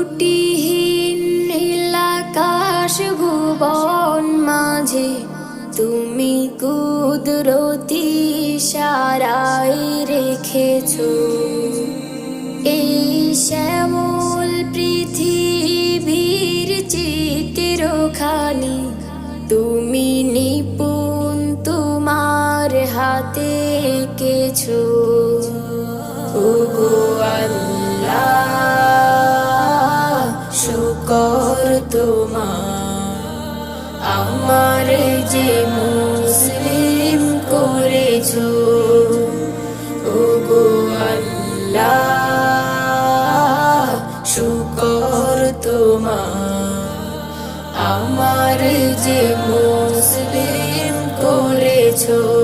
ত্রুটিহীন নীলাকাশ ভুবন মাঝে তুমি কুদরতি ইশারায় রেখেছো এই শ্যামল পৃথিবীর চিত্রখানি তুমি নিপুণ তোমার হাতে এঁকেছো। ওগো আল্লাহ শুকর তোমার আমার যে মুসলিম করেছো। ওগো আল্লাহ শুকর তোমার আমার যে মুসলিম করেছো।